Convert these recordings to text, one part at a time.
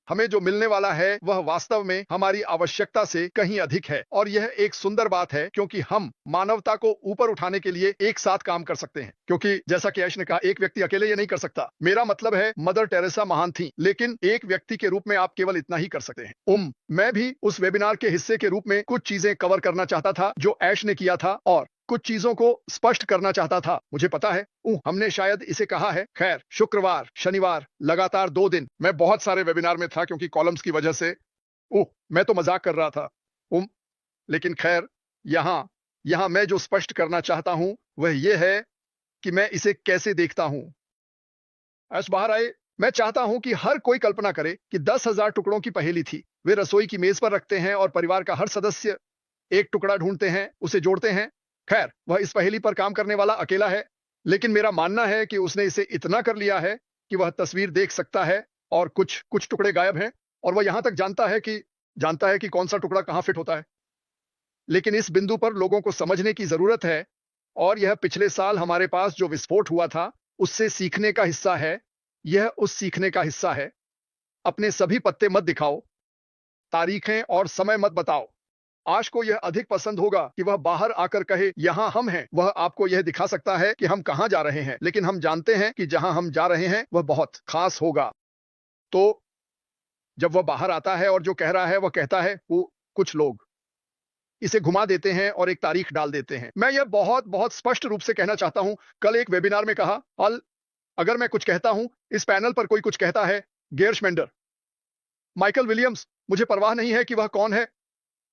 हमें जो मिलने वाला है वह वास्तव में हमारी आवश्यकता से कहीं अधिक है। और यह एक सुंदर बात है क्योंकि हम मानवता को ऊपर उठाने के लिए एक साथ काम कर सकते हैं। क्योंकि जैसा कि ऐश ने कहा, एक व्यक्ति अकेले ये नहीं कर सकता। मेरा मतलब है मदर टेरेसा महान थी, लेकिन एक व्यक्ति के रूप में आप केवल इतना ही कर सकते हैं। मैं भी उस वेबिनार के हिस्से के रूप में कुछ चीजें कवर करना चाहता था जो ऐश ने किया था और कुछ चीजों को स्पष्ट करना चाहता था। मुझे पता है हमने शायद इसे कहा है। खैर, शुक्रवार, शनिवार, लगातार 2 दिन मैं बहुत सारे वेबिनार में था क्योंकि कॉलम्स की वजह से। मैं तो मजाक कर रहा था। लेकिन खैर, यहां यहां मैं जो स्पष्ट करना चाहता हूं वह यह है कि मैं इसे कैसे देखता हूं। ऐश बाहर आए। मैं चाहता हूं कि हर कोई कल्पना करे कि 10,000 टुकड़ों की पहेली थी। वे रसोई की मेज पर रखते हैं और परिवार का हर सदस्य एक टुकड़ा ढूंढते हैं, उसे जोड़ते हैं। खैर, वह इस पहेली पर काम करने वाला अकेला है, लेकिन मेरा मानना है कि उसने इसे इतना कर लिया है कि वह तस्वीर देख सकता है और कुछ कुछ टुकड़े गायब हैं और वह यहां तक जानता है कि कौन सा टुकड़ा कहां फिट होता है। लेकिन इस बिंदु पर लोगों को समझने की जरूरत है और यह पिछले साल हमारे पास जो विस्फोट हुआ था उससे सीखने का हिस्सा है। यह उस सीखने का हिस्सा है। अपने सभी पत्ते मत दिखाओ, तारीखें और समय मत बताओ। आश को यह अधिक पसंद होगा कि वह बाहर आकर कहे, यहां हम हैं। वह आपको यह दिखा सकता है कि हम कहां जा रहे हैं, लेकिन हम जानते हैं कि जहां हम जा रहे हैं वह बहुत खास होगा। तो जब वह बाहर आता है और जो कह रहा है वह कहता है, वो कुछ लोग इसे घुमा देते हैं और एक तारीख डाल देते हैं। मैं यह बहुत बहुत स्पष्ट रूप से कहना चाहता हूं। कल एक वेबिनार में कहा, अगर मैं कुछ कहता हूं, इस पैनल पर कोई कुछ कहता है, गेर्शमेंडर, माइकल विलियम्स, मुझे परवाह नहीं है कि वह कौन है।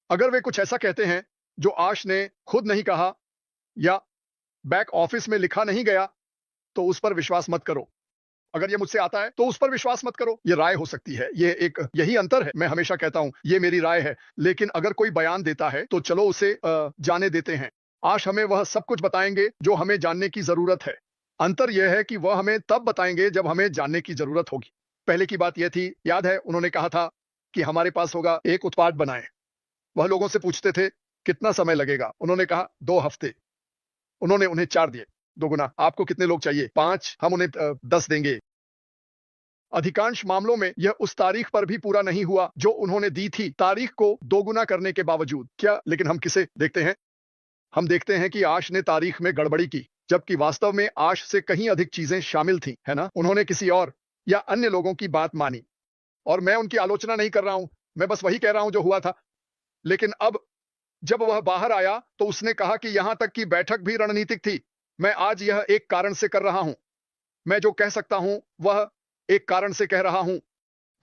अगर वे कुछ ऐसा कहते हैं जो आश ने खुद नहीं कहा या बैक ऑफिस में लिखा नहीं गया, तो उस पर विश्वास मत करो। अगर ये मुझसे आता है तो उस पर विश्वास मत करो। ये राय हो सकती है। यही अंतर है। मैं हमेशा कहता हूं ये मेरी राय है, लेकिन अगर कोई बयान देता है तो चलो उसे जाने देते हैं। आश हमें वह सब कुछ बताएंगे जो हमें जानने की जरूरत है। अंतर यह है कि वह हमें तब बताएंगे जब हमें जानने की जरूरत होगी। पहले की बात यह थी, याद है, उन्होंने कहा था कि हमारे पास होगा एक उत्पाद बनाएं। वह लोगों से पूछते थे कितना समय लगेगा। उन्होंने कहा 2 हफ्ते। उन्होंने उन्हें 4 दिए। दोगुना। आपको कितने लोग चाहिए? 5। हम उन्हें 10 देंगे। अधिकांश मामलों में यह उस तारीख पर भी पूरा नहीं हुआ जो उन्होंने दी थी, तारीख को दोगुना करने के बावजूद। क्या? लेकिन हम किसे देखते हैं? हम देखते हैं कि आश ने तारीख में गड़बड़ी की, जबकि वास्तव में आश से कहीं अधिक चीजें शामिल थी, है ना? उन्होंने किसी और या अन्य लोगों की बात मानी। और मैं उनकी आलोचना नहीं कर रहा हूं, मैं बस वही कह रहा हूं जो हुआ था। लेकिन अब जब वह बाहर आया तो उसने कहा कि यहां तक कि बैठक भी रणनीतिक थी। मैं आज यह एक कारण से कर रहा हूं। मैं जो कह सकता हूं वह एक कारण से कह रहा हूं।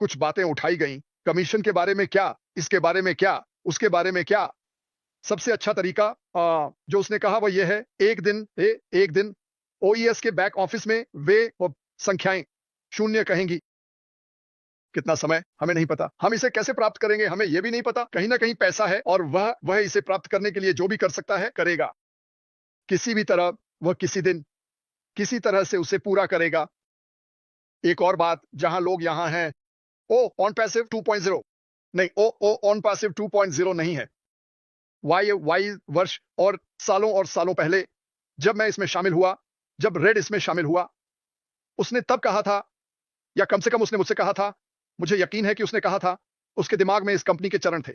कुछ बातें उठाई गईं। कमीशन के बारे में क्या, इसके बारे में क्या, उसके बारे में क्या। सबसे अच्छा तरीका जो उसने कहा वह यह है, एक दिन ओईएस के बैक ऑफिस में वे संख्याएं शून्य कहेंगी। कितना समय हमें नहीं पता। हम इसे कैसे प्राप्त करेंगे हमें यह भी नहीं पता। कहीं ना कहीं पैसा है और वह इसे प्राप्त करने के लिए जो भी कर सकता है करेगा। किसी भी तरह वह किसी दिन किसी तरह से उसे पूरा करेगा। एक और बात, जहां लोग यहां हैं, ओ ऑन पैसिव 2.0 नहीं, ओ ऑन पैसिव 2.0 नहीं है। वाई वर्ष और सालों पहले जब मैं इसमें शामिल हुआ, जब रेड इसमें शामिल हुआ, उसने तब कहा था, या कम से कम उसने मुझसे कहा था, मुझे यकीन है कि उसने कहा था, उसके दिमाग में इस कंपनी के चरण थे,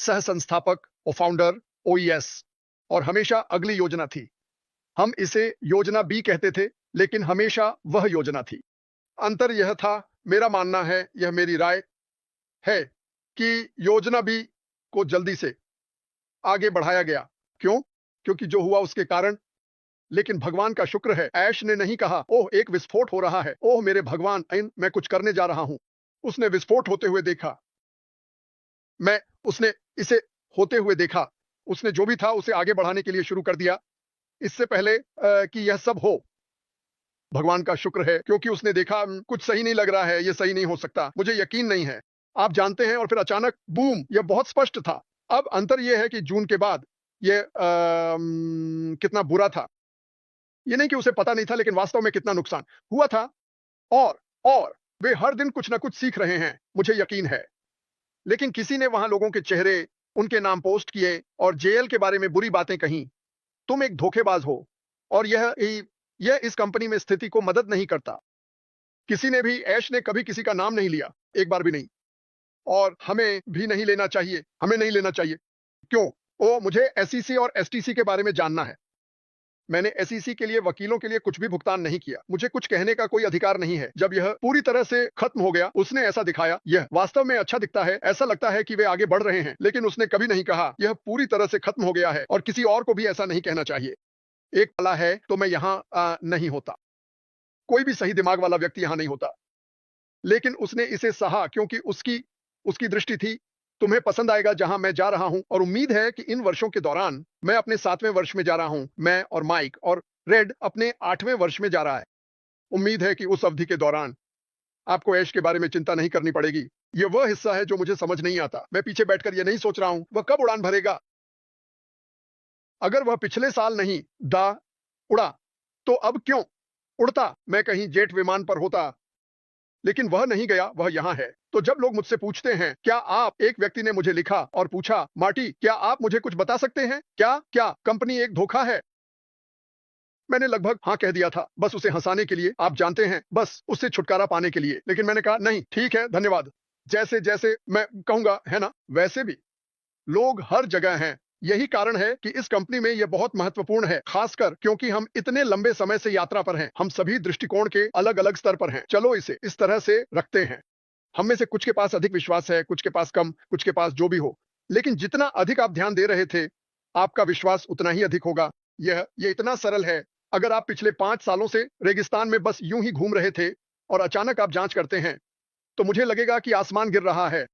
सह संस्थापक और फाउंडर, ओईएस, और हमेशा अगली योजना थी। हम इसे योजना बी कहते थे, लेकिन हमेशा वह योजना थी। अंतर यह था, मेरा मानना है, यह मेरी राय है, कि योजना बी को जल्दी से आगे बढ़ाया गया। क्यों? क्योंकि जो हुआ उसके कारण। लेकिन भगवान का शुक्र है, ऐश ने नहीं कहा, ओह एक विस्फोट हो रहा है, ओह मेरे भगवान, मैं कुछ करने जा रहा हूं। उसने विस्फोट होते हुए देखा। उसने इसे होते हुए देखा। उसने जो भी था उसे आगे बढ़ाने के लिए शुरू कर दिया, इससे पहले कि यह सब हो। भगवान का शुक्र है, क्योंकि उसने देखा कुछ सही नहीं लग रहा है, यह सही नहीं हो सकता, मुझे यकीन नहीं है। आप जानते हैं, और फिर अचानक बूम, यह बहुत स्पष्ट था। अब अंतर यह है कि जून के बाद यह कितना बुरा था। यह नहीं कि उसे पता नहीं था, लेकिन वास्तव में कितना नुकसान हुआ था। और वे हर दिन कुछ ना कुछ सीख रहे हैं, मुझे यकीन है। लेकिन किसी ने वहां लोगों के चेहरे, उनके नाम पोस्ट किए और जेएल के बारे में बुरी बातें कहीं। तुम एक धोखेबाज हो, और यह इस कंपनी में स्थिति को मदद नहीं करता। किसी ने भी, ऐश ने कभी किसी का नाम नहीं लिया, एक बार भी नहीं। और हमें भी नहीं लेना चाहिए, हमें नहीं लेना चाहिए। क्यों? मुझे एसईसी और एसटीसी के बारे में जानना है। मैंने एसईसी के लिए वकीलों के लिए कुछ भी भुगतान नहीं किया। मुझे कुछ कहने का कोई अधिकार नहीं है। जब यह पूरी तरह से खत्म हो गया, उसने ऐसा दिखाया, यह वास्तव में अच्छा दिखता है, ऐसा लगता है कि वे आगे बढ़ रहे हैं, लेकिन उसने कभी नहीं कहा, यह पूरी तरह से खत्म हो गया है और किसी और को भी ऐसा नहीं कहना चाहिए। एक वाला है तो मैं यहाँ नहीं होता। कोई भी सही दिमाग वाला व्यक्ति यहाँ नहीं होता। लेकिन उसने इसे सहा क्योंकि उसकी उसकी दृष्टि थी, तुम्हें पसंद आएगा जहां मैं जा रहा हूं और उम्मीद है कि इन वर्षों के दौरान मैं अपने 7वें वर्ष में जा रहा हूं, मैं और माइक और रेड अपने 8वें वर्ष में जा रहा है। उम्मीद है कि उस अवधि के दौरान आपको ऐश के बारे में चिंता नहीं करनी पड़ेगी। यह वह हिस्सा है जो मुझे समझ नहीं आता। मैं पीछे बैठकर यह नहीं सोच रहा हूं, वह कब उड़ान भरेगा। अगर वह पिछले साल नहीं दा उड़ा, तो अब क्यों उड़ता? मैं कहीं जेट विमान पर होता, लेकिन वह नहीं गया, वह यहाँ है। तो जब लोग मुझसे पूछते हैं, क्या आप, एक व्यक्ति ने मुझे लिखा और पूछा, मार्टी, क्या आप मुझे कुछ बता सकते हैं? क्या कंपनी एक धोखा है? मैंने लगभग हाँ कह दिया था, बस उसे हंसाने के लिए, आप जानते हैं, बस उससे छुटकारा पाने के लिए। लेकिन मैंने कहा, नहीं, ठीक है, धन्यवाद। जैसे जैसे मैं कहूंगा, है ना? वैसे भी लोग हर जगह हैं। यही कारण है कि इस कंपनी में यह बहुत महत्वपूर्ण है, खासकर क्योंकि हम इतने लंबे समय से यात्रा पर हैं। हम सभी दृष्टिकोण के अलग-अलग स्तर पर हैं। चलो इसे इस तरह से रखते हैं। हम में से कुछ के पास अधिक विश्वास है, कुछ के पास कम, कुछ के पास जो भी हो। लेकिन जितना अधिक आप ध्यान दे रहे थे, आपका विश्वास उतना ही अधिक होगा। यह इतना सरल है। अगर आप पिछले 5 सालों से रेगिस्तान में बस यूं ही घूम रहे थे और अचानक आप जांच करते हैं, तो मुझे लगेगा कि आसमान गिर रहा है।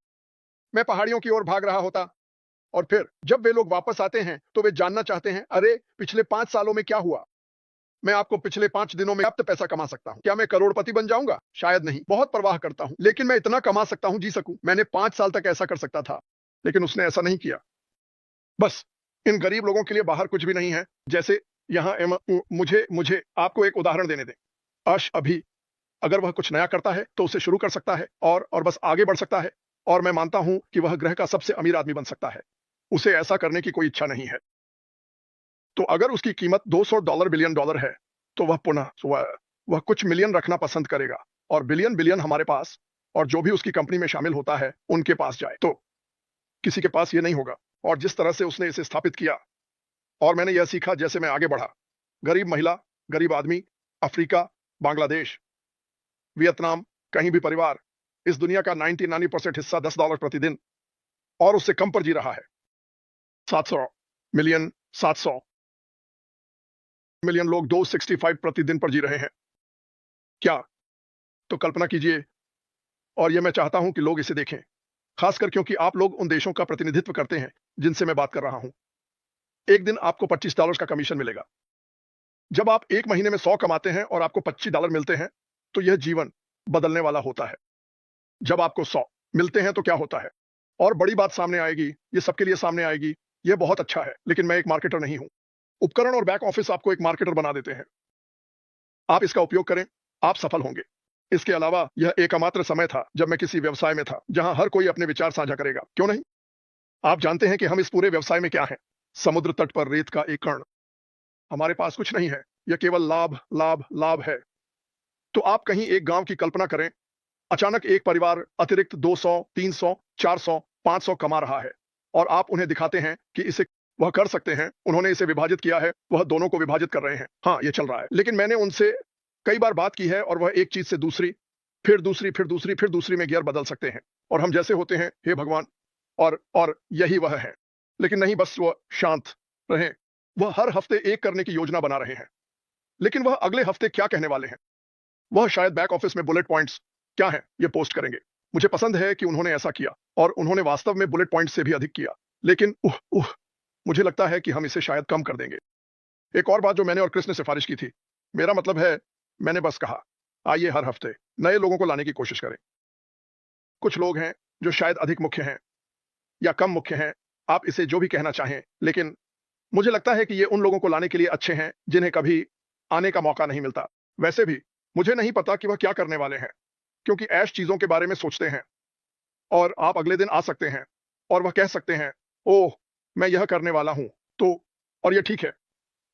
मैं पहाड़ियों की ओर भाग रहा होता। और फिर जब वे लोग वापस आते हैं तो वे जानना चाहते हैं, अरे पिछले 5 सालों में क्या हुआ? मैं आपको पिछले 5 दिनों में पर्याप्त पैसा कमा सकता हूं। क्या मैं करोड़पति बन जाऊंगा? शायद नहीं। बहुत परवाह करता हूं, लेकिन मैं इतना कमा सकता हूं, जी सकूं। मैंने 5 साल तक ऐसा कर सकता था, लेकिन उसने ऐसा नहीं किया। बस इन गरीब लोगों के लिए बाहर कुछ भी नहीं है। जैसे यहाँ मुझे आपको एक उदाहरण देने दें। अश अभी अगर वह कुछ नया करता है तो उसे शुरू कर सकता है और बस आगे बढ़ सकता है। और मैं मानता हूं कि वह ग्रह का सबसे अमीर आदमी बन सकता है। उसे ऐसा करने की कोई इच्छा नहीं है। तो अगर उसकी कीमत $200 बिलियन है, तो वह पुनः वह कुछ मिलियन रखना पसंद करेगा और बिलियन बिलियन हमारे पास और जो भी उसकी कंपनी में शामिल होता है उनके पास जाए। तो किसी के पास ये नहीं होगा। और जिस तरह से उसने इसे स्थापित किया और मैंने यह सीखा जैसे मैं आगे बढ़ा, गरीब महिला, गरीब आदमी, अफ्रीका, बांग्लादेश, वियतनाम, कहीं भी परिवार, इस दुनिया का 99% हिस्सा $10 प्रतिदिन और उससे कम पर जी रहा है। 700 मिलियन, 700 मिलियन लोग 265 प्रतिदिन पर जी रहे हैं। क्या? तो कल्पना कीजिए। और यह मैं चाहता हूं कि लोग इसे देखें, खासकर क्योंकि आप लोग उन देशों का प्रतिनिधित्व करते हैं जिनसे मैं बात कर रहा हूं। एक दिन आपको $25 का कमीशन मिलेगा। जब आप एक महीने में 100 कमाते हैं और आपको $25 मिलते हैं, तो यह जीवन बदलने वाला होता है। जब आपको 100 मिलते हैं तो क्या होता है? और बड़ी बात सामने आएगी, ये सबके लिए सामने आएगी। यह बहुत अच्छा है, लेकिन मैं एक मार्केटर नहीं हूं। उपकरण और बैक ऑफिस आपको एक मार्केटर बना देते हैं। आप इसका उपयोग करें, आप सफल होंगे। इसके अलावा यह एकमात्र समय था जब मैं किसी व्यवसाय में था जहां हर कोई अपने विचार साझा करेगा। क्यों नहीं? आप जानते हैं कि हम इस पूरे व्यवसाय में क्या हैं? समुद्र तट पर रेत का एक कण। हमारे पास कुछ नहीं है, यह केवल लाभ, लाभ, लाभ है। तो आप कहीं एक गांव की कल्पना करें। अचानक एक परिवार अतिरिक्त 200, 300, 400, 500 कमा रहा है और आप उन्हें दिखाते हैं कि इसे वह कर सकते हैं। उन्होंने इसे विभाजित किया है, वह दोनों को विभाजित कर रहे हैं। हाँ, यह चल रहा है। लेकिन मैंने उनसे कई बार बात की है और वह एक चीज से दूसरी, फिर दूसरी, फिर दूसरी, फिर दूसरी में गियर बदल सकते हैं। और हम जैसे होते हैं, हे भगवान, और यही वह है। लेकिन नहीं, बस वह शांत रहें। वह हर हफ्ते एक करने की योजना बना रहे हैं। लेकिन वह अगले हफ्ते क्या कहने वाले हैं? वह शायद बैक ऑफिस में बुलेट पॉइंट्स क्या है ये पोस्ट करेंगे। मुझे पसंद है कि उन्होंने ऐसा किया और उन्होंने वास्तव में बुलेट पॉइंट से भी अधिक किया। लेकिन मुझे लगता है कि हम इसे शायद कम कर देंगे। एक और बात जो मैंने और क्रिस ने सिफारिश की थी, मेरा मतलब है, मैंने बस कहा, आइए हर हफ्ते नए लोगों को लाने की कोशिश करें। कुछ लोग हैं जो शायद अधिक मुख्य हैं या कम मुख्य हैं, आप इसे जो भी कहना चाहें, लेकिन मुझे लगता है कि ये उन लोगों को लाने के लिए अच्छे हैं जिन्हें कभी आने का मौका नहीं मिलता। वैसे भी मुझे नहीं पता कि वह क्या करने वाले हैं, क्योंकि ऐश चीजों के बारे में सोचते हैं और आप अगले दिन आ सकते हैं और वह कह सकते हैं, ओह, मैं यह करने वाला हूं। तो और यह ठीक है,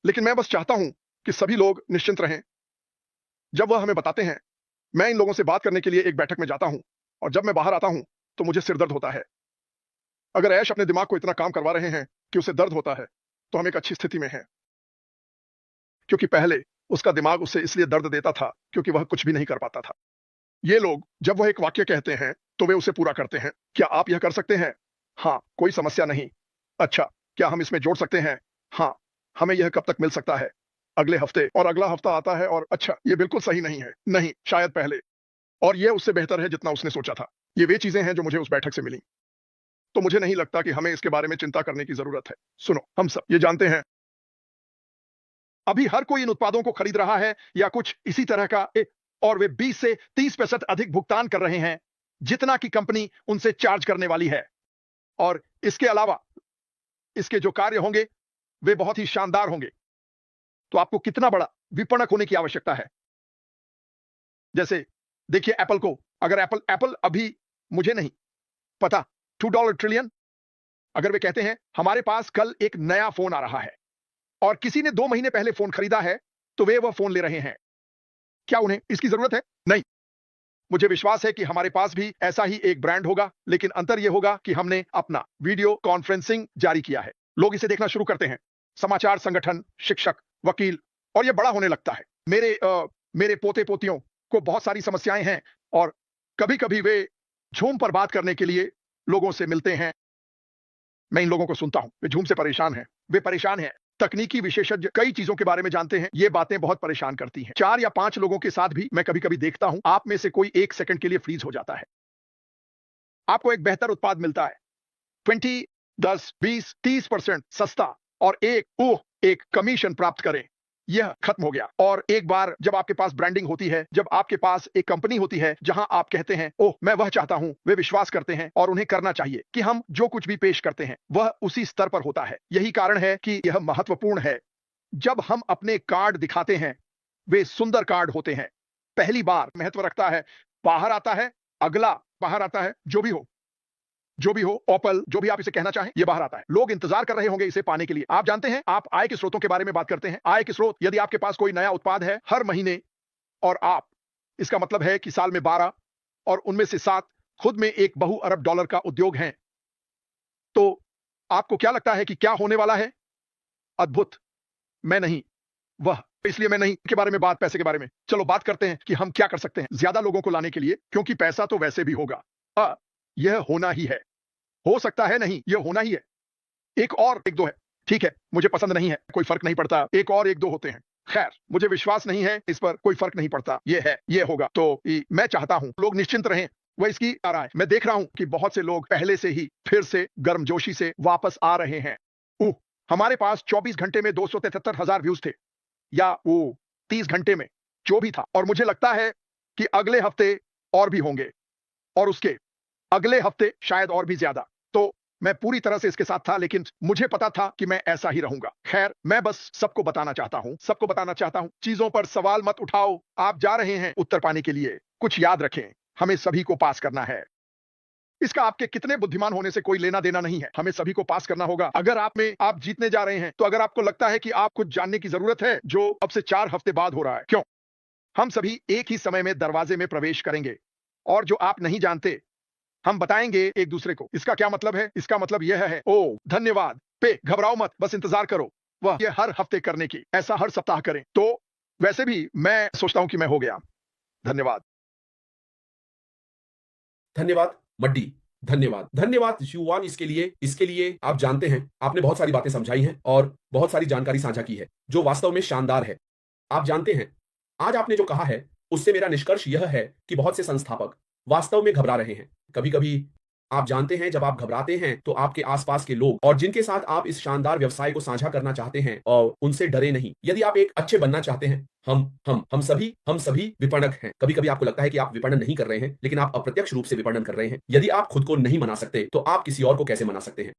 लेकिन मैं बस चाहता हूं कि सभी लोग निश्चिंत रहें। जब वह हमें बताते हैं, मैं इन लोगों से बात करने के लिए एक बैठक में जाता हूं और जब मैं बाहर आता हूं तो मुझे सिर दर्द होता है। अगर ऐश अपने दिमाग को इतना काम करवा रहे हैं कि उसे दर्द होता है, तो हम एक अच्छी स्थिति में हैं। क्योंकि पहले उसका दिमाग उसे इसलिए दर्द देता था क्योंकि वह कुछ भी नहीं कर पाता था। ये लोग जब वह एक वाक्य कहते हैं तो वे उसे पूरा करते हैं। क्या आप यह कर सकते हैं? हाँ, कोई समस्या नहीं। अच्छा, क्या हम इसमें जोड़ सकते हैं? हाँ। हमें यह कब तक मिल सकता है? अगले हफ्ते। और अगला हफ्ता आता है और अच्छा, ये बिल्कुल सही नहीं है। नहीं, शायद पहले। और यह उससे बेहतर है जितना उसने सोचा था। ये वे चीजें हैं जो मुझे उस बैठक से मिली। तो मुझे नहीं लगता कि हमें इसके बारे में चिंता करने की जरूरत है। सुनो, हम सब ये जानते हैं, अभी हर कोई इन उत्पादों को खरीद रहा है या कुछ इसी तरह का, और वे 20 से 30% अधिक भुगतान कर रहे हैं जितना कि कंपनी उनसे चार्ज करने वाली है। और इसके अलावा इसके जो कार्य होंगे वे बहुत ही शानदार होंगे। तो आपको कितना बड़ा विपणक होने की आवश्यकता है? जैसे देखिए एप्पल को, अगर एप्पल अभी मुझे नहीं पता $2 ट्रिलियन, अगर वे कहते हैं हमारे पास कल एक नया फोन आ रहा है और किसी ने 2 महीने पहले फोन खरीदा है, तो वे वह फोन ले रहे हैं। क्या उन्हें इसकी जरूरत है? नहीं। मुझे विश्वास है कि हमारे पास भी ऐसा ही एक ब्रांड होगा, लेकिन अंतर यह होगा कि हमने अपना वीडियो कॉन्फ्रेंसिंग जारी किया है। लोग इसे देखना शुरू करते हैं, समाचार संगठन, शिक्षक, वकील, और यह बड़ा होने लगता है। मेरे पोते पोतियों को बहुत सारी समस्याएं हैं और कभी-कभी वे झूम पर बात करने के लिए लोगों से मिलते हैं। मैं इन लोगों को सुनता हूं, वे झूम से परेशान हैं। वे परेशान हैं। तकनीकी विशेषज्ञ कई चीजों के बारे में जानते हैं। ये बातें बहुत परेशान करती हैं। 4 या 5 लोगों के साथ भी मैं कभी-कभी देखता हूं, आप में से कोई 1 सेकंड के लिए फ्रीज हो जाता है। आपको एक बेहतर उत्पाद मिलता है, 20, 10, 20, 30% सस्ता, और एक कमीशन प्राप्त करें। यह खत्म हो गया। और एक बार जब आपके पास ब्रांडिंग होती है, जब आपके पास एक कंपनी होती है जहां आप कहते हैं, ओह मैं वह चाहता हूं, वे विश्वास करते हैं और उन्हें करना चाहिए कि हम जो कुछ भी पेश करते हैं वह उसी स्तर पर होता है। यही कारण है कि यह महत्वपूर्ण है। जब हम अपने कार्ड दिखाते हैं, वे सुंदर कार्ड होते हैं। पहली बार महत्व रखता है, बाहर आता है, अगला बाहर आता है, जो भी हो, ओपल, जो भी आप इसे कहना चाहें, ये बाहर आता है। लोग इंतजार कर रहे होंगे इसे पाने के लिए। आप जानते हैं, आप आय के स्रोतों के बारे में बात करते हैं। आय के स्रोत, यदि आपके पास कोई नया उत्पाद है हर महीने और आप, इसका मतलब है कि साल में 12 और उनमें से 7 खुद में एक बहु अरब डॉलर का उद्योग है, तो आपको क्या लगता है कि क्या होने वाला है? अद्भुत। मैं नहीं, वह। इसलिए मैं नहीं के बारे में बात, पैसे के बारे में। चलो बात करते हैं कि हम क्या कर सकते हैं ज्यादा लोगों को लाने के लिए, क्योंकि पैसा तो वैसे भी होगा। यह होना ही है। हो सकता है नहीं, यह होना ही है। एक और एक दो है, ठीक है, मुझे पसंद नहीं है, कोई फर्क नहीं पड़ता। एक और एक दो होते हैं। खैर, मुझे विश्वास नहीं है इस पर, कोई फर्क नहीं पड़ता। ये है, ये होगा। तो मैं चाहता हूं लोग निश्चिंत रहें। वह इसकी आ रहा है। मैं देख रहा हूं कि बहुत से लोग पहले से ही फिर से गर्मजोशी से वापस आ रहे हैं। हमारे पास 24 घंटे में 273,000 व्यूज थे, या वो 30 घंटे में, जो भी था। और मुझे लगता है कि अगले हफ्ते और भी होंगे, और उसके अगले हफ्ते शायद और भी ज्यादा। तो मैं पूरी तरह से इसके साथ था, लेकिन मुझे पता था कि मैं ऐसा ही रहूंगा। खैर, मैं बस सबको बताना चाहता हूं, चीजों पर सवाल मत उठाओ। आप जा रहे हैं उत्तर पाने के लिए। कुछ याद रखें, हमें सभी को पास करना है। इसका आपके कितने बुद्धिमान होने से कोई लेना देना नहीं है। हमें सभी को पास करना होगा। अगर आप जीतने जा रहे हैं, तो अगर आपको लगता है कि आप कुछ जानने की जरूरत है जो अब से 4 हफ्ते बाद हो रहा है, क्यों? हम सभी एक ही समय में दरवाजे में प्रवेश करेंगे, और जो आप नहीं जानते हम बताएंगे एक दूसरे को। इसका क्या मतलब है? इसका मतलब यह है, ओ धन्यवाद पे घबराओ मत, बस इंतजार करो। वह ये हर हफ्ते करने की, ऐसा हर सप्ताह करें। तो वैसे भी मैं सोचता हूं कि मैं हो गया। धन्यवाद। धन्यवाद मड्डी, धन्यवाद, धन्यवाद युवान। इसके लिए आप जानते हैं, आपने बहुत सारी बातें समझाई हैं और बहुत सारी जानकारी साझा की है, जो वास्तव में शानदार है। आप जानते हैं, आज आपने जो कहा है, उससे मेरा निष्कर्ष यह है कि बहुत से संस्थापक वास्तव में घबरा रहे हैं। कभी-कभी आप जानते हैं, जब आप घबराते हैं, तो आपके आसपास के लोग और जिनके साथ आप इस शानदार व्यवसाय को साझा करना चाहते हैं, और उनसे डरे नहीं। यदि आप एक अच्छे बनना चाहते हैं, हम सभी विपणक हैं। कभी-कभी आपको लगता है कि आप विपणन नहीं कर रहे हैं, लेकिन आप अप्रत्यक्ष रूप से विपणन कर रहे हैं। यदि आप खुद को नहीं मना सकते, तो आप किसी और को कैसे मना सकते हैं?